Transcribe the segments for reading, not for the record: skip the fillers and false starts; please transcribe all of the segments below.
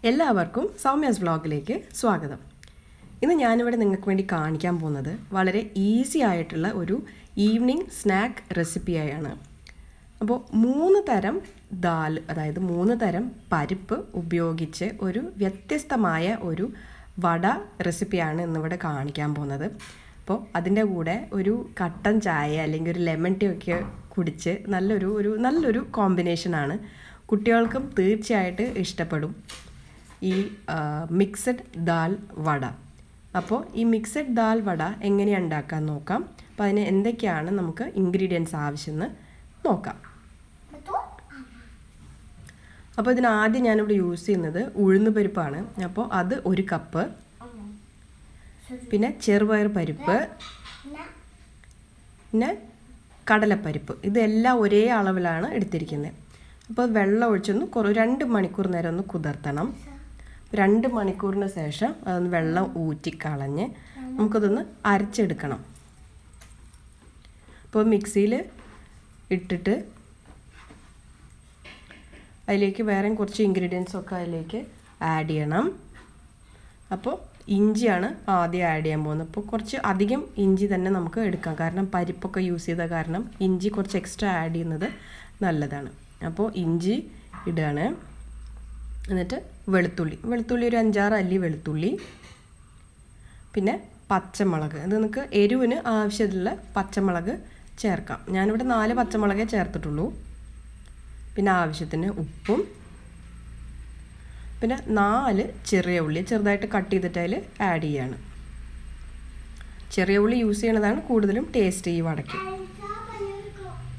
എല്ലാവർക്കും സൗമ്യാസ് വ്ളോഗിലേക്ക് സ്വാഗതം. ഇന്ന് ഞാനിവിടെ നിങ്ങൾക്ക് വേണ്ടി കാണിക്കാൻ പോകുന്നത് വളരെ ഈസി ആയിട്ടുള്ള ഒരു ഈവനിങ് സ്നാക്ക് റെസിപ്പിയായാണ്. അപ്പോൾ 3 തരം ദാൽ, അതായത് 3 തരം പരിപ്പ് ഉപയോഗിച്ച് ഒരു വ്യത്യസ്തമായ ഒരു വട റെസിപ്പിയാണ് ഇന്നിവിടെ കാണിക്കാൻ പോകുന്നത്. അപ്പോൾ അതിൻ്റെ കൂടെ ഒരു കട്ടൻ ചായ അല്ലെങ്കിൽ ഒരു ലെമൺ ടീ ഒക്കെ കുടിച്ച് നല്ലൊരു കോമ്പിനേഷനാണ്. കുട്ടികൾക്കും തീർച്ചയായിട്ടും ഇഷ്ടപ്പെടും ഈ മിക്സഡ് ദാൽ വട. അപ്പോൾ ഈ മിക്സഡ് ദാൽ വട എങ്ങനെയാണ് ഉണ്ടാക്കാൻ നോക്കാം. അപ്പോൾ അതിന് എന്തൊക്കെയാണ് നമുക്ക് ഇൻഗ്രീഡിയൻസ് ആവശ്യമെന്ന് നോക്കാം. അപ്പോൾ ഇതിനാദ്യം ഞാനിവിടെ യൂസ് ചെയ്യുന്നത് ഉഴുന്ന് പരിപ്പാണ്. അപ്പോൾ അത് 1 കപ്പ്, പിന്നെ ചെറുപയർ പരിപ്പ്, പിന്നെ കടലപ്പരിപ്പ്, ഇതെല്ലാം ഒരേ അളവിലാണ് എടുത്തിരിക്കുന്നത്. അപ്പോൾ വെള്ളം ഒഴിച്ചൊന്ന് 2 മണിക്കൂർ നേരം ഒന്ന് കുതിർത്തണം. 2 മണിക്കൂറിന് ശേഷം അതൊന്ന് വെള്ളം ഊറ്റിക്കളഞ്ഞ് നമുക്കതൊന്ന് അരച്ചെടുക്കണം. അപ്പോൾ മിക്സിയിൽ ഇട്ടിട്ട് അതിലേക്ക് വേറെ കുറച്ച് ഇൻഗ്രീഡിയൻസൊക്കെ അതിലേക്ക് ആഡ് ചെയ്യണം. അപ്പോൾ ഇഞ്ചിയാണ് ആദ്യം ആഡ് ചെയ്യാൻ പോകുന്നത്. അപ്പോൾ കുറച്ച് അധികം ഇഞ്ചി തന്നെ നമുക്ക് എടുക്കാം, കാരണം പരിപ്പൊക്കെ യൂസ് ചെയ്ത കാരണം ഇഞ്ചി കുറച്ച് എക്സ്ട്രാ ആഡ് ചെയ്യുന്നത് നല്ലതാണ്. അപ്പോൾ ഇഞ്ചി ഇടുകയാണ്. എന്നിട്ട് വെളുത്തുള്ളി ഒരു 5-6 അല്ലി വെളുത്തുള്ളി, പിന്നെ പച്ചമുളക്. ഇത് നിങ്ങൾക്ക് എരിവിന് ആവശ്യമുള്ള പച്ചമുളക് ചേർക്കാം. ഞാനിവിടെ 4 പച്ചമുളകേ ചേർത്തിട്ടുള്ളൂ. പിന്നെ ആവശ്യത്തിന് ഉപ്പും, പിന്നെ 4 ചെറിയ ഉള്ളി ചെറുതായിട്ട് കട്ട് ചെയ്തിട്ട് അതിൽ ആഡ് ചെയ്യാണ്. ചെറിയ ഉള്ളി യൂസ് ചെയ്യണതാണ് കൂടുതലും ടേസ്റ്റ് ഈ വടയ്ക്ക്.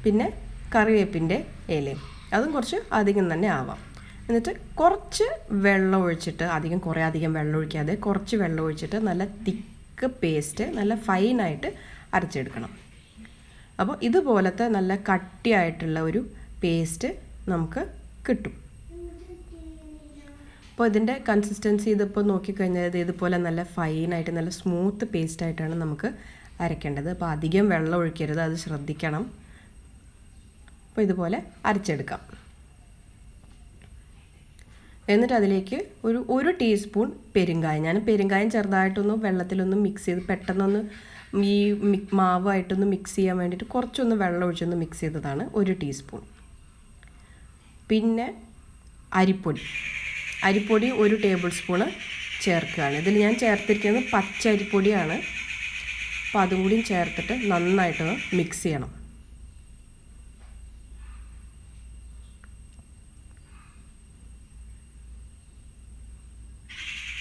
പിന്നെ കറിവേപ്പിൻ്റെ ഇലയും, അതും കുറച്ച് അധികം തന്നെ ആവാം. എന്നിട്ട് കുറച്ച് വെള്ളം ഒഴിച്ചിട്ട്, കുറേ അധികം വെള്ളം ഒഴിക്കാതെ കുറച്ച് വെള്ളം ഒഴിച്ചിട്ട് നല്ല തിക്ക് പേസ്റ്റ്, നല്ല ഫൈനായിട്ട് അരച്ചെടുക്കണം. അപ്പോൾ ഇതുപോലത്തെ നല്ല കട്ടിയായിട്ടുള്ള ഒരു പേസ്റ്റ് നമുക്ക് കിട്ടും. അപ്പോൾ ഇതിൻ്റെ കൺസിസ്റ്റൻസി ഇതിപ്പോൾ നോക്കിക്കഴിഞ്ഞാൽ ഇതുപോലെ നല്ല ഫൈനായിട്ട് നല്ല സ്മൂത്ത് പേസ്റ്റായിട്ടാണ് നമുക്ക് അരയ്ക്കേണ്ടത്. അപ്പോൾ അധികം വെള്ളം ഒഴിക്കരുത്, അത് ശ്രദ്ധിക്കണം. അപ്പോൾ ഇതുപോലെ അരച്ചെടുക്കാം. എന്നിട്ട് അതിലേക്ക് ഒരു ടീസ്പൂൺ പെരുങ്കായം, ഞാൻ പെരുങ്കായം ചെറുതായിട്ടൊന്ന് വെള്ളത്തിലൊന്ന് മിക്സ് ചെയ്ത് പെട്ടെന്നൊന്ന് ഈ മാവായിട്ടൊന്ന് മിക്സ് ചെയ്യാൻ വേണ്ടിയിട്ട് കുറച്ചൊന്ന് വെള്ളം ഒഴിച്ചൊന്ന് മിക്സ് ചെയ്തതാണ് 1 ടീസ്പൂൺ. പിന്നെ അരിപ്പൊടി 1 ടേബിൾ സ്പൂണ് ചേർക്കുകയാണ്. ഇതിൽ ഞാൻ ചേർത്തിരിക്കുന്നത് പച്ച അരിപ്പൊടിയാണ്. അപ്പോൾ അതും കൂടി ചേർത്തിട്ട് നന്നായിട്ട് മിക്സ് ചെയ്യണം.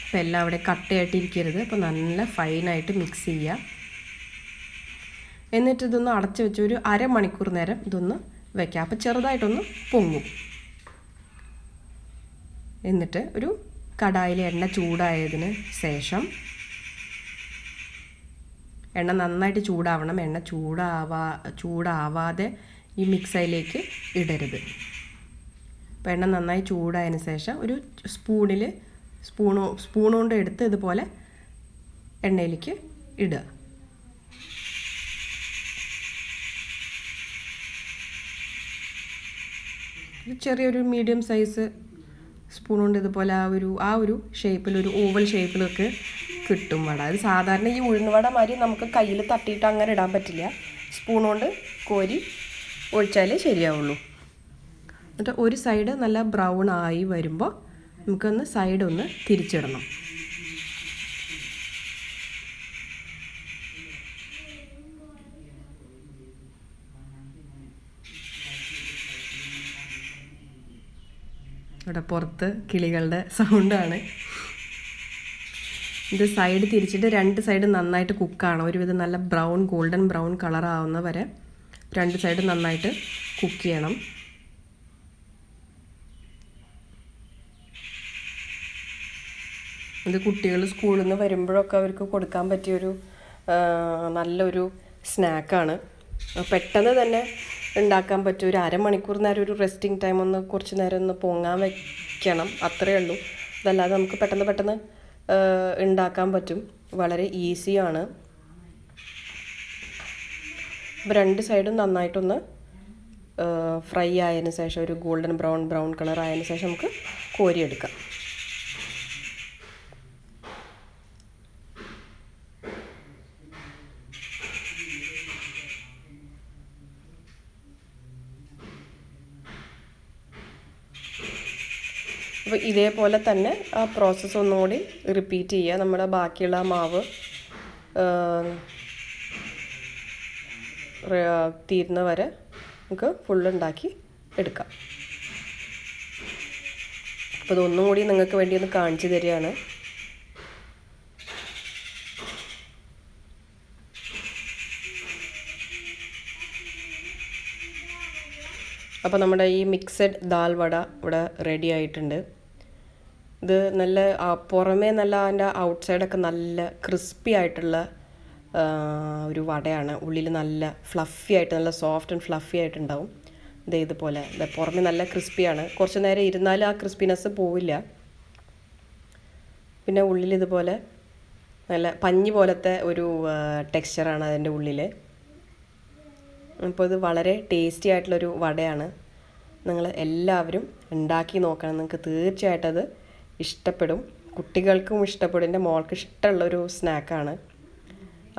അപ്പോൾ എല്ലാം അവിടെ കട്ടയായിട്ടിരിക്കരുത്. അപ്പോൾ നല്ല ഫൈനായിട്ട് മിക്സ് ചെയ്യുക. എന്നിട്ട് ഇതൊന്ന് അടച്ച് വെച്ച് ഒരു അരമണിക്കൂർ നേരം ഇതൊന്ന് വയ്ക്കാം. അപ്പോൾ ചെറുതായിട്ടൊന്ന് പൊങ്ങും. എന്നിട്ട് ഒരു കടായിൽ എണ്ണ ചൂടായതിന് ശേഷം, എണ്ണ നന്നായിട്ട് ചൂടാവണം. എണ്ണ ചൂടാവാതെ ഈ മിക്സിയിലേക്ക് ഇടരുത്. അപ്പോൾ എണ്ണ നന്നായി ചൂടായതിന് ശേഷം ഒരു സ്പൂൺ കൊണ്ട് എടുത്ത് ഇതുപോലെ എണ്ണയിലേക്ക് ഇടുക. ചെറിയൊരു മീഡിയം സൈസ് സ്പൂൺ കൊണ്ട് ഇതുപോലെ ആ ഒരു ഷേപ്പിൽ, ഒരു ഓവൽ ഷേപ്പിലൊക്കെ കിട്ടും വട. അത് സാധാരണ ഈ ഉഴുന്ന് വട മാതിരി നമുക്ക് കയ്യിൽ തട്ടിയിട്ട് അങ്ങനെ ഇടാൻ പറ്റില്ല. സ്പൂൺ കൊണ്ട് കോരി ഒഴിച്ചാലേ ശരിയാവുള്ളൂ. എന്നിട്ട് ഒരു സൈഡ് നല്ല ബ്രൗൺ ആയി വരുമ്പോൾ നമുക്കൊന്ന് സൈഡ് ഒന്ന് തിരിച്ചിടണം. ഇവിടെ പുറത്ത് കിളികളുടെ സൗണ്ടാണ്. ഇത് സൈഡ് തിരിച്ചിട്ട് 2 സൈഡ് നന്നായിട്ട് കുക്കാണ്. ഒരുവിധം നല്ല ഗോൾഡൻ ബ്രൗൺ കളർ ആവുന്ന വരെ 2 സൈഡ് നന്നായിട്ട് കുക്ക് ചെയ്യണം. ഇത് കുട്ടികൾ സ്കൂളിൽ നിന്ന് വരുമ്പോഴൊക്കെ അവർക്ക് കൊടുക്കാൻ പറ്റിയൊരു നല്ലൊരു സ്നാക്കാണ്. പെട്ടെന്ന് തന്നെ ഉണ്ടാക്കാൻ പറ്റും. ഒരു അരമണിക്കൂർ നേരം ഒരു റെസ്റ്റിംഗ് ടൈം കുറച്ച് നേരം ഒന്ന് പൊങ്ങാൻ വയ്ക്കണം, അത്രയേ ഉള്ളൂ. അതല്ലാതെ നമുക്ക് പെട്ടെന്ന് ഉണ്ടാക്കാൻ പറ്റും. വളരെ ഈസിയാണ്. അപ്പോൾ 2 സൈഡും നന്നായിട്ടൊന്ന് ഫ്രൈ ആയതിനു ശേഷം, ഒരു ഗോൾഡൻ ബ്രൗൺ കളർ ആയതിനു ശേഷം നമുക്ക് കോരിയെടുക്കാം. അപ്പോൾ ഇതേപോലെ തന്നെ ആ പ്രോസസ്സ് ഒന്നുകൂടി റിപ്പീറ്റ് ചെയ്യുക. നമ്മുടെ ബാക്കിയുള്ള മാവ് തീരുന്ന വരെ നമുക്ക് ഫുള്ളുണ്ടാക്കി എടുക്കാം. അപ്പോൾ ഇതൊന്നും കൂടി നിങ്ങൾക്ക് വേണ്ടി ഒന്ന് കാണിച്ചു തരികയാണ്. അപ്പോൾ നമ്മുടെ ഈ മിക്സഡ് ദാൽ വട ഇവിടെ റെഡി ആയിട്ടുണ്ട്. ഇത് നല്ല പുറമേ നല്ല അതിൻ്റെ ഔട്ട് സൈഡൊക്കെ നല്ല ക്രിസ്പി ആയിട്ടുള്ള ഒരു വടയാണ്. ഉള്ളിൽ നല്ല ഫ്ലഫി ആയിട്ട്, നല്ല സോഫ്റ്റ് ആൻഡ് ഫ്ലഫി ആയിട്ടുണ്ടാവും. ഇതുപോലെ പുറമേ നല്ല ക്രിസ്പിയാണ്. കുറച്ച് നേരം ഇരുന്നാലും ആ ക്രിസ്പിനെസ് പോവില്ല. പിന്നെ ഉള്ളിൽ ഇതുപോലെ നല്ല പഞ്ഞി പോലത്തെ ഒരു ടെക്സ്ചറാണ് അതിൻ്റെ ഉള്ളിൽ. അപ്പോൾ ഇത് വളരെ ടേസ്റ്റി ആയിട്ടുള്ളൊരു വടയാണ്. നിങ്ങൾ എല്ലാവരും ഉണ്ടാക്കി നോക്കണം. നിങ്ങൾക്ക് തീർച്ചയായിട്ടും അത് ഇഷ്ടപ്പെടും. കുട്ടികൾക്കും ഇഷ്ടപ്പെടും. എൻ്റെ മോൾക്ക് ഇഷ്ടമുള്ളൊരു സ്നാക്കാണ്.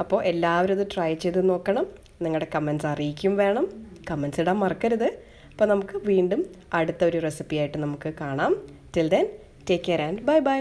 അപ്പോൾ എല്ലാവരും ഇത് ട്രൈ ചെയ്ത് നോക്കണം. നിങ്ങളുടെ കമൻറ്റ്സ് അറിയിക്കും വേണം. കമൻറ്റ്സ് ഇടാൻ മറക്കരുത്. അപ്പോൾ നമുക്ക് വീണ്ടും അടുത്ത ഒരു റെസിപ്പി ആയിട്ട് നമുക്ക് കാണാം. Till then take care and bye bye.